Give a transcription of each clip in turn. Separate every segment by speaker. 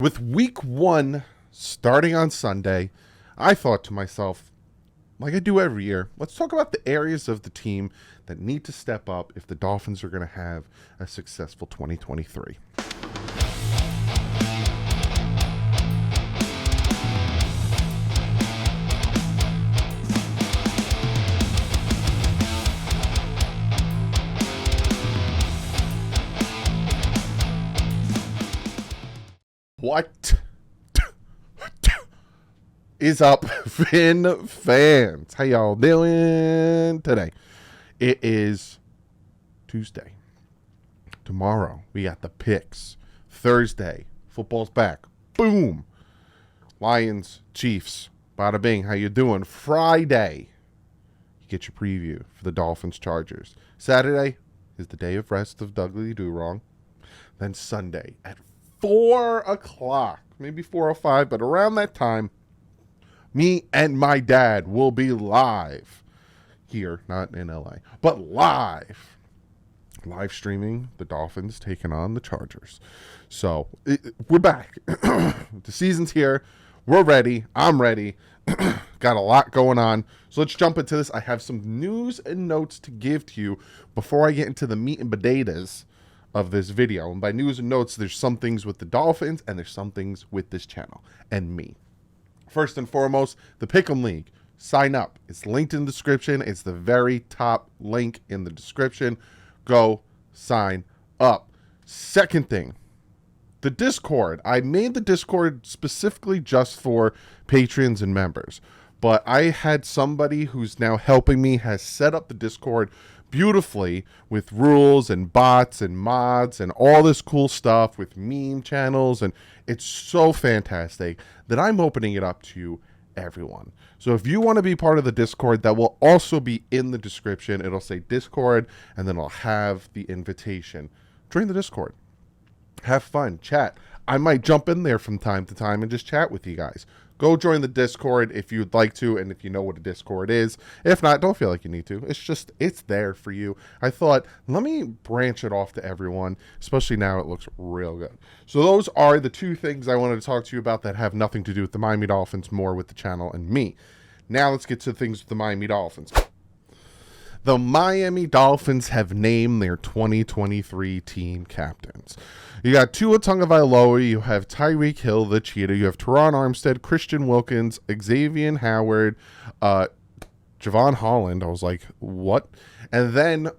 Speaker 1: With week one starting on Sunday, I thought to myself, like I do every year, let's talk about the areas of the team that need to step up if the Dolphins are going to have a successful 2023. What is up, Finn fans? How y'all doing today? It is Tuesday. Tomorrow, we got the picks. Thursday, football's back. Boom. Lions, Chiefs, bada bing. How you doing? Friday, you get your preview for the Dolphins, Chargers. Saturday is the day of rest of DouglieDoWrong. Then Sunday at 4 o'clock, maybe 4:05, but around that time, me and my dad will be live here, not in LA, but live streaming the Dolphins taking on the Chargers. So we're back. The season's here. We're ready. I'm ready. Got a lot going on. So let's jump into this. I have some news and notes to give to you before I get into the meat and potatoes of this video. And by news and notes, there's some things with the Dolphins and there's some things with this channel and me. First and foremost, the Pick'em League. Sign up. It's linked in the description. It's the very top link in the description. Go sign up. Second thing, the Discord. I made the Discord specifically just for patrons and members, but I had somebody who's now helping me has set up the Discord beautifully with rules and bots and mods and all this cool stuff with meme channels, and it's so fantastic that I'm opening it up to everyone. So if you want to be part of the Discord, that will also be in the description. It'll say Discord and then I'll have the invitation. Join the Discord. Have fun, chat. I might jump in there from time to time and just chat with you guys. Go join the Discord if you'd like to, and if you know what a Discord is. If not, don't feel like you need to. It's there for you. I thought, let me branch it off to everyone, especially now it looks real good. So those are the two things I wanted to talk to you about that have nothing to do with the Miami Dolphins, more with the channel and me. Now let's get to things with the Miami Dolphins. The Miami Dolphins have named their 2023 team captains. You got Tua Tagovailoa, you have Tyreek Hill, the cheetah, you have Teron Armstead, Christian Wilkins, Xavier Howard, Javon Holland. I was like, what? And then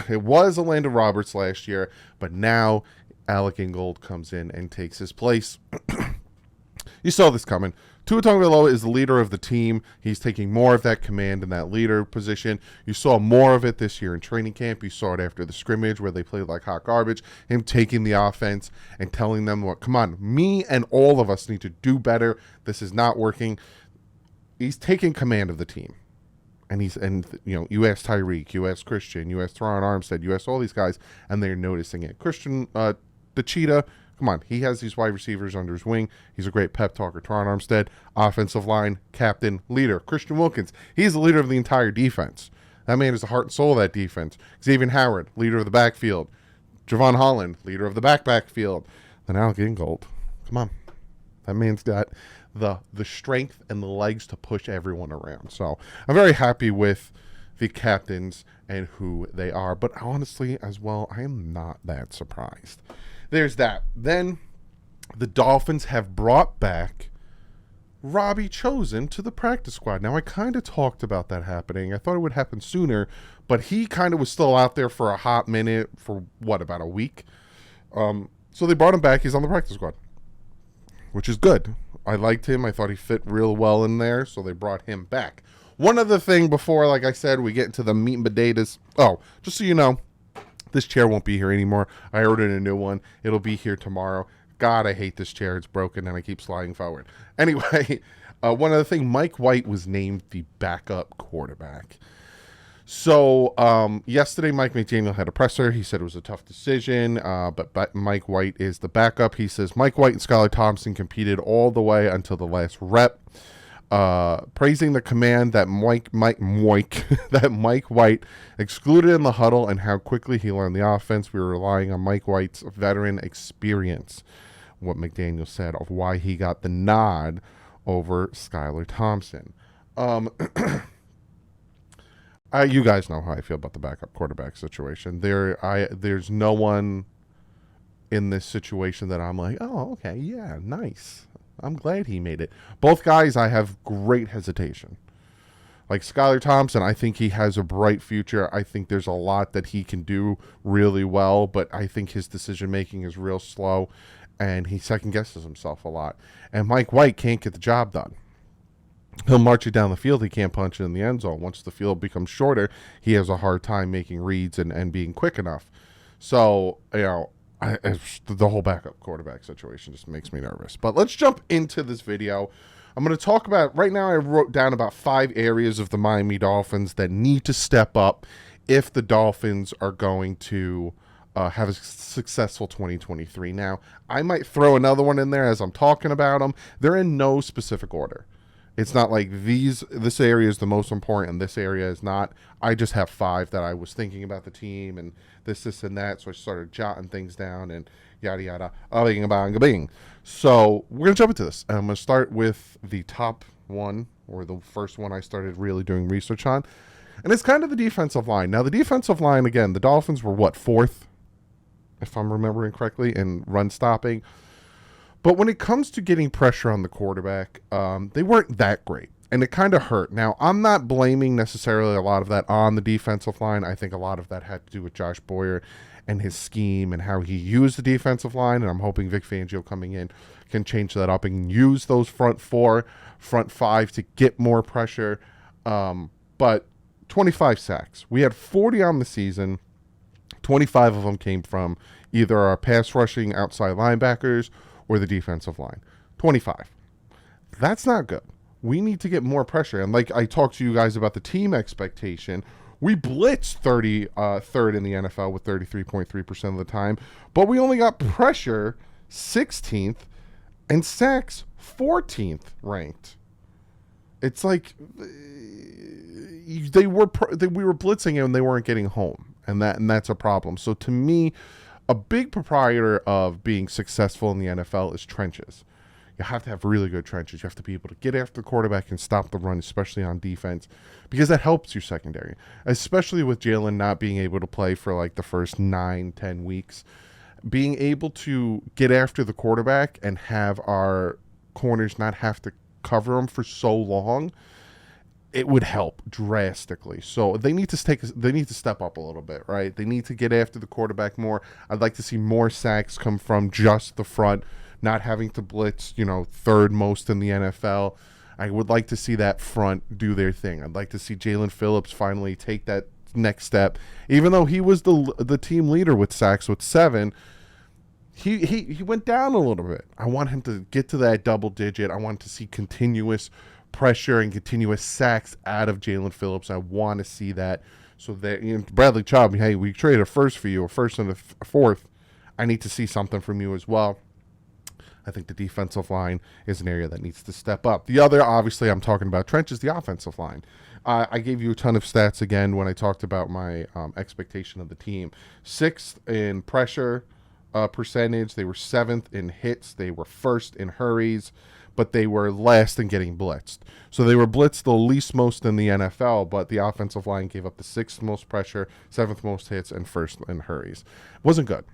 Speaker 1: it was Orlando Roberts last year, but now Alec Ingold comes in and takes his place. You saw this coming. Tua Tagovailoa is the leader of the team. He's taking more of that command and that leader position. You saw more of it this year in training camp. You saw it after the scrimmage where they played like hot garbage. Him taking the offense and telling them, "What? Come on, me and all of us need to do better. This is not working." He's taking command of the team. And you ask Tyreek, you ask Christian, you ask Teron Armstead, you ask all these guys, and they're noticing it. Christian, the cheetah, come on, he has these wide receivers under his wing. He's a great pep talker. Teron Armstead, offensive line, captain, leader. Christian Wilkins, he's the leader of the entire defense. That man is the heart and soul of that defense. Xavier Howard, leader of the backfield. Javon Holland, leader of the backfield. Then Alec Ingold, come on. That man's got the strength and the legs to push everyone around. So I'm very happy with the captains and who they are. But honestly, as well, I am not that surprised. There's that. Then the Dolphins have brought back Robbie Chosen to the practice squad. Now, I kind of talked about that happening. I thought it would happen sooner, but he kind of was still out there for a hot minute for, about a week? So they brought him back. He's on the practice squad, which is good. I liked him. I thought he fit real well in there, so they brought him back. One other thing before, like I said, we get into the meat and potatoes. Oh, just so you know, this chair won't be here anymore. I ordered a new one. It'll be here tomorrow. God, I hate this chair. It's broken and I keep sliding forward. Anyway, one other thing, Mike White was named the backup quarterback. So yesterday, Mike McDaniel had a presser. He said it was a tough decision, but Mike White is the backup. He says Mike White and Skylar Thompson competed all the way until the last rep. Praising the command that Mike White excluded in the huddle and how quickly he learned the offense. We were relying on Mike White's veteran experience. what McDaniel said of why he got the nod over Skylar Thompson. You guys know how I feel about the backup quarterback situation. There's no one in this situation that I'm like, oh, okay, yeah, nice. I'm glad he made it. Both guys, I have great hesitation. Like Skylar Thompson, I think he has a bright future. I think there's a lot that he can do really well, but I think his decision-making is real slow, and he second-guesses himself a lot. And Mike White can't get the job done. He'll march you down the field. He can't punch it in the end zone. Once the field becomes shorter, he has a hard time making reads and being quick enough. So, the whole backup quarterback situation just makes me nervous. But let's jump into this video. I'm going to talk about, right now I wrote down about 5 areas of the Miami Dolphins that need to step up if the Dolphins are going to have a successful 2023. Now, I might throw another one in there as I'm talking about them. They're in no specific order. It's not like this area is the most important and this area is not. I just have 5 that I was thinking about the team and this, and that. So I started jotting things down and yada, yada, bing, bang, bing. So we're going to jump into this. I'm going to start with the top one, or the first one I started really doing research on. And it's kind of the defensive line. Now, the defensive line, again, the Dolphins were, 4th, if I'm remembering correctly, in run stopping. But when it comes to getting pressure on the quarterback, they weren't that great. And it kind of hurt. Now, I'm not blaming necessarily a lot of that on the defensive line. I think a lot of that had to do with Josh Boyer and his scheme and how he used the defensive line. And I'm hoping Vic Fangio coming in can change that up and use those front 4, front 5 to get more pressure. But 25 sacks. We had 40 on the season. 25 of them came from either our pass rushing outside linebackers or the defensive line. 25. That's not good. We need to get more pressure. And like I talked to you guys about the team expectation, we blitzed 33rd in the NFL with 33.3% of the time, but we only got pressure 16th and sacks 14th ranked. It's like we were blitzing and they weren't getting home, and that's a problem. So to me, a big proprietor of being successful in the NFL is trenches. You have to have really good trenches. You have to be able to get after the quarterback and stop the run, especially on defense, because that helps your secondary, especially with Jalen not being able to play for like the first 9-10 weeks. Being able to get after the quarterback and have our corners not have to cover him for so long, it would help drastically. So they need to step up a little bit, right? They need to get after the quarterback more. I'd like to see more sacks come from just the front, not having to blitz, 3rd most in the NFL. I would like to see that front do their thing. I'd like to see Jalen Phillips finally take that next step. Even though he was the team leader with sacks with 7, he went down a little bit. I want him to get to that double digit. I want to see continuous pressure and continuous sacks out of Jalen Phillips. I want to see that. So that Bradley Chubb, hey, we traded a first for you, a first and a 4th. I need to see something from you as well. I think the defensive line is an area that needs to step up. The other, obviously, I'm talking about trench, is the offensive line. I gave you a ton of stats again when I talked about my expectation of the team. 6th in pressure percentage. They were 7th in hits. They were 1st in hurries, but they were last in getting blitzed. So they were blitzed the least most in the NFL, but the offensive line gave up the 6th most pressure, 7th most hits, and 1st in hurries. Wasn't good,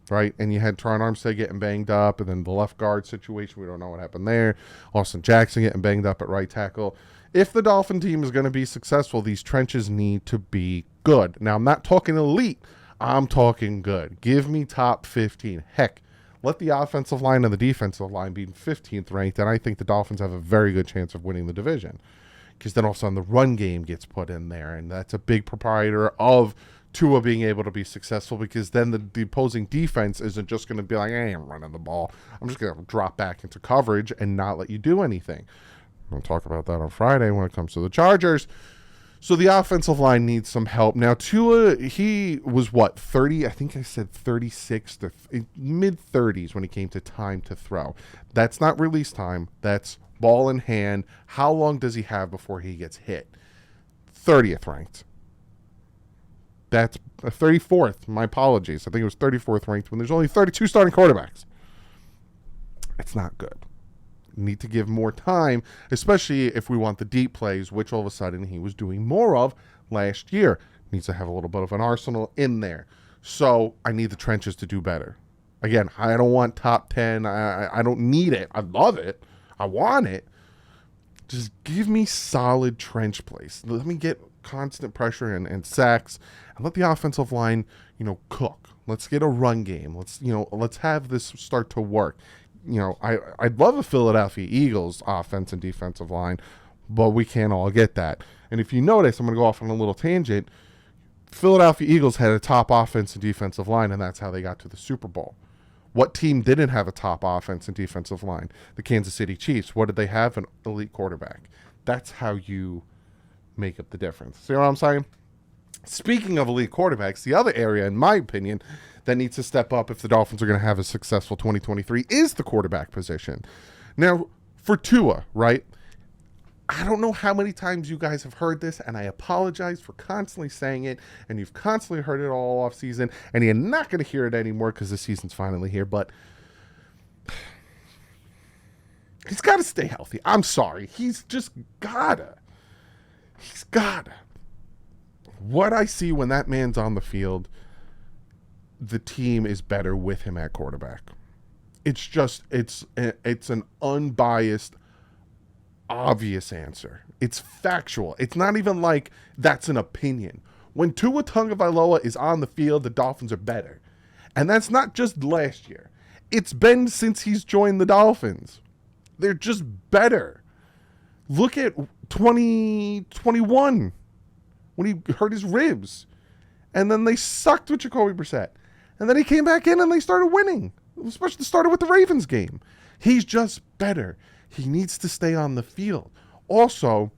Speaker 1: right? And you had Tron Armstead getting banged up, and then the left guard situation, we don't know what happened there. Austin Jackson getting banged up at right tackle. If the Dolphin team is going to be successful, these trenches need to be good. Now, I'm not talking elite. I'm talking good. Give me top 15. Heck, let the offensive line and the defensive line be 15th ranked, and I think the Dolphins have a very good chance of winning the division. Because then all of a sudden the run game gets put in there, and that's a big proprietor of Tua being able to be successful, because then the opposing defense isn't just going to be like, hey, I'm running the ball. I'm just going to drop back into coverage and not let you do anything. We'll talk about that on Friday when it comes to the Chargers. So the offensive line needs some help. Now, Tua, he was 30? I think I said 36 to mid-30s when it came to time to throw. That's not release time. That's ball in hand. How long does he have before he gets hit? 30th ranked. That's 34th. My apologies. I think it was 34th ranked when there's only 32 starting quarterbacks. It's not good. Need to give more time, especially if we want the deep plays, which all of a sudden he was doing more of last year. Needs to have a little bit of an arsenal in there. So I need the trenches to do better. Again, I don't want top 10. I don't need it. I love it. I want it. Just give me solid trench plays. Let me get constant pressure and sacks, and let the offensive line, cook. Let's get a run game. Let's have this start to work. I'd love a Philadelphia Eagles offense and defensive line, but we can't all get that. And if you notice, I'm going to go off on a little tangent. Philadelphia Eagles had a top offense and defensive line, and that's how they got to the Super Bowl. What team didn't have a top offense and defensive line? The Kansas City Chiefs. What did they have? An elite quarterback. That's how you make up the difference. See what I'm saying? Speaking of elite quarterbacks, the other area, in my opinion, that needs to step up if the Dolphins are going to have a successful 2023 is the quarterback position. Now, for Tua, right? I don't know how many times you guys have heard this, and I apologize for constantly saying it, and you've constantly heard it all off season, and you're not going to hear it anymore because the season's finally here, but he's got to stay healthy. I'm sorry. He's just gotta. He's gotta. What I see when that man's on the field, the team is better with him at quarterback. It's an unbiased, obvious answer. It's factual. It's not even like that's an opinion. When Tua Tagovailoa is on the field, the Dolphins are better. And that's not just last year. It's been since he's joined the Dolphins. They're just better. Look at 2021 when he hurt his ribs. And then they sucked with Jacoby Brissett. And then he came back in and they started winning. Especially started with the Ravens game. He's just better. He needs to stay on the field. Also,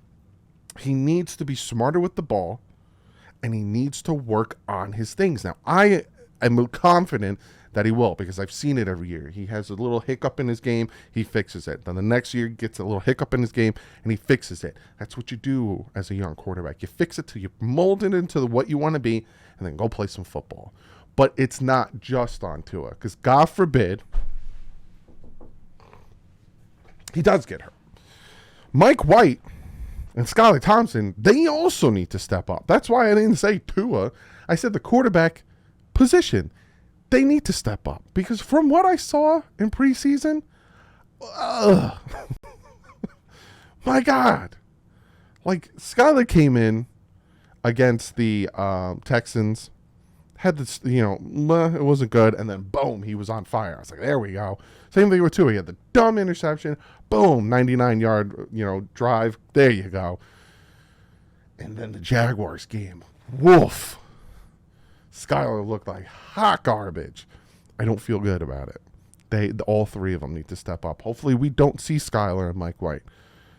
Speaker 1: he needs to be smarter with the ball, and he needs to work on his things. Now, I am confident that he will, because I've seen it every year. He has a little hiccup in his game, he fixes it. Then the next year, he gets a little hiccup in his game, and he fixes it. That's what you do as a young quarterback. You fix it till you mold it into what you want to be, and then go play some football. But it's not just on Tua, because God forbid he does get hurt. Mike White and Skylar Thompson, they also need to step up. That's why I didn't say Tua. I said the quarterback position. They need to step up. Because from what I saw in preseason, my God. Like, Skylar came in against the Texans, had this, it wasn't good, and then boom, he was on fire. I was like, there we go. Same thing with Tua. He had the dumb interception, boom, 99-yard, drive. There you go. And then the Jaguars game, woof. Skylar looked like hot garbage. I don't feel good about it. All three of them need to step up. Hopefully we don't see Skylar and Mike White.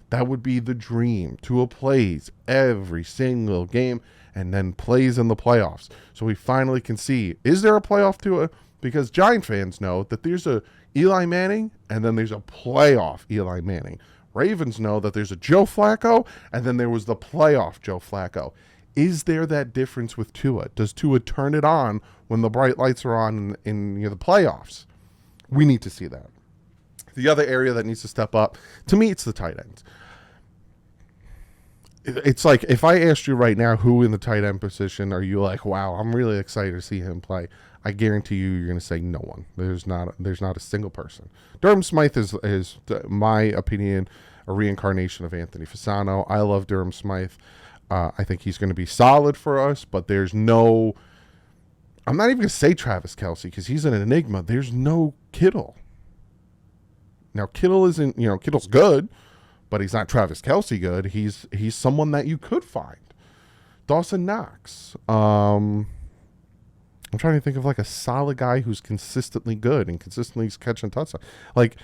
Speaker 1: That would be the dream. Tua plays every single game and then plays in the playoffs. So we finally can see, is there a playoff Tua? Because Giant fans know that there's a Eli Manning and then there's a playoff Eli Manning. Ravens know that there's a Joe Flacco and then there was the playoff Joe Flacco. Is there that difference with Tua? Does Tua turn it on when the bright lights are on in the playoffs? We need to see that. The other area that needs to step up, to me, it's the tight ends. It's like, if I asked you right now who in the tight end position are you like, wow, I'm really excited to see him play, I guarantee you're going to say no one. There's not a single person. Durham Smythe is my opinion, a reincarnation of Anthony Fasano. I love Durham Smythe. I think he's going to be solid for us, but there's no, I'm not even going to say Travis Kelce because he's an enigma. There's no Kittle. Now, Kittle isn't, Kittle's good, but he's not Travis Kelce good. He's someone that you could find. Dawson Knox. I'm trying to think of like a solid guy who's consistently good and consistently catching touchdowns. Like,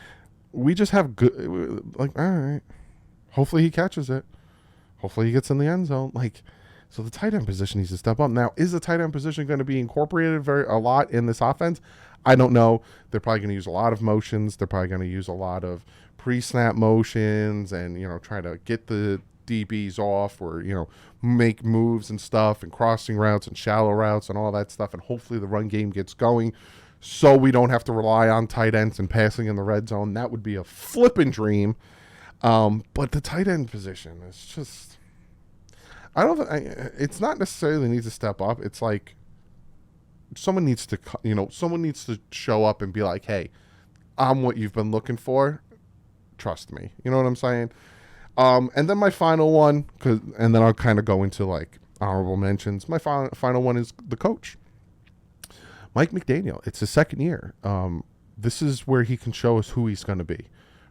Speaker 1: we just have good, like, all right. Hopefully he catches it. Hopefully he gets in the end zone. Like, so the tight end position needs to step up. Now, is the tight end position going to be incorporated a lot in this offense? I don't know. They're probably going to use a lot of motions. They're probably going to use a lot of pre-snap motions and, try to get the DBs off or, make moves and stuff and crossing routes and shallow routes and all that stuff. And hopefully the run game gets going. so we don't have to rely on tight ends and passing in the red zone. That would be a flippin' dream. But the tight end position is just, it's not necessarily needs to step up. It's like someone needs to, someone needs to show up and be like, hey, I'm what you've been looking for. Trust me. You know what I'm saying? And then my final one, and then I'll kind of go into like honorable mentions. My final one is the coach, Mike McDaniel. It's his second year. This is where he can show us who he's going to be,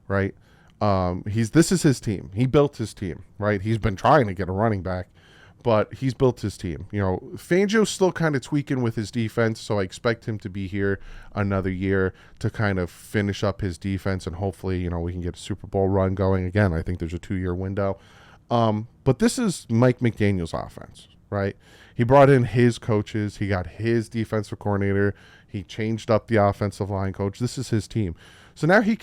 Speaker 1: right? This is his team. He built his team, right? He's been trying to get a running back, but he's built his team. Fangio's still kind of tweaking with his defense, so I expect him to be here another year to kind of finish up his defense, and hopefully, we can get a Super Bowl run going again. I think there's a 2-year window. But this is Mike McDaniel's offense, right? He brought in his coaches. He got his defensive coordinator. He changed up the offensive line coach. This is his team. So now he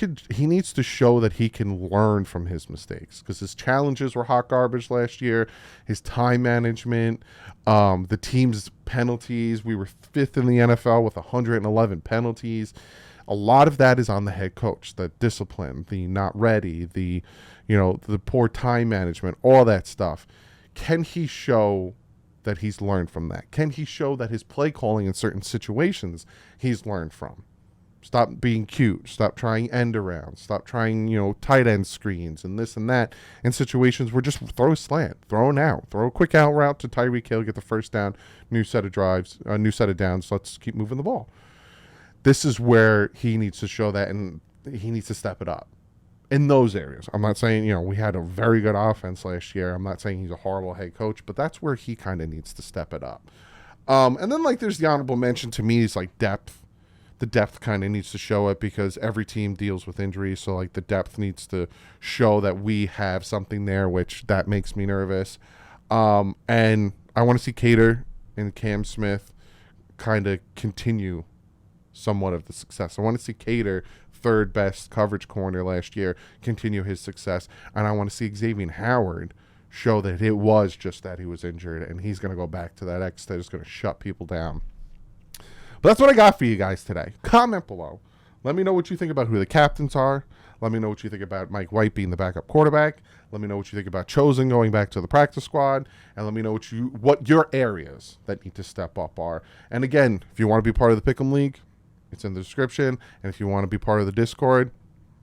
Speaker 1: needs to show that he can learn from his mistakes, because his challenges were hot garbage last year. His time management, the team's penalties. We were 5th in the NFL with 111 penalties. A lot of that is on the head coach, the discipline, the not ready, the poor time management, all that stuff. Can he show that he's learned from that? Can he show that his play calling in certain situations he's learned from? Stop being cute. Stop trying end arounds. Stop trying, tight end screens and this and that in situations where just throw a slant, throw an out, throw a quick out route to Tyreek Hill, get the first down, new set of drives, new set of downs. Let's keep moving the ball. This is where he needs to show that, and he needs to step it up in those areas. I'm not saying, we had a very good offense last year. I'm not saying he's a horrible head coach, but that's where he kind of needs to step it up. And then there's the honorable mention to me is depth. The depth kind of needs to show it, because every team deals with injuries. So the depth needs to show that we have something there, which that makes me nervous. And I want to see Cater and Cam Smith kind of continue somewhat of the success. I want to see Cater, third best coverage corner last year, continue his success. And I want to see Xavier Howard show that it was just that he was injured, and he's going to go back to that X that is going to shut people down. But that's what I got for you guys today. Comment below. Let me know what you think about who the captains are. Let me know what you think about Mike White being the backup quarterback. Let me know what you think about Chosen going back to the practice squad. And let me know what your areas that need to step up are. And again, if you want to be part of the Pick'em League, it's in the description. And if you want to be part of the Discord,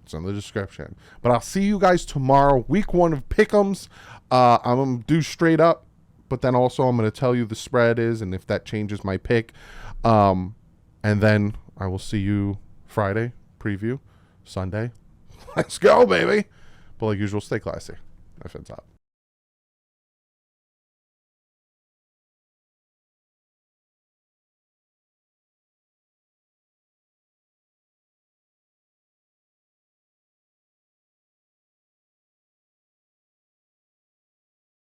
Speaker 1: it's in the description. But I'll see you guys tomorrow. Week 1 of Pick'ems. I'm going to do straight up, but then also I'm going to tell you the spread is, and if that changes my pick. And then I will see you Friday, preview, Sunday. Let's go, baby. But like usual, stay classy. My fins up.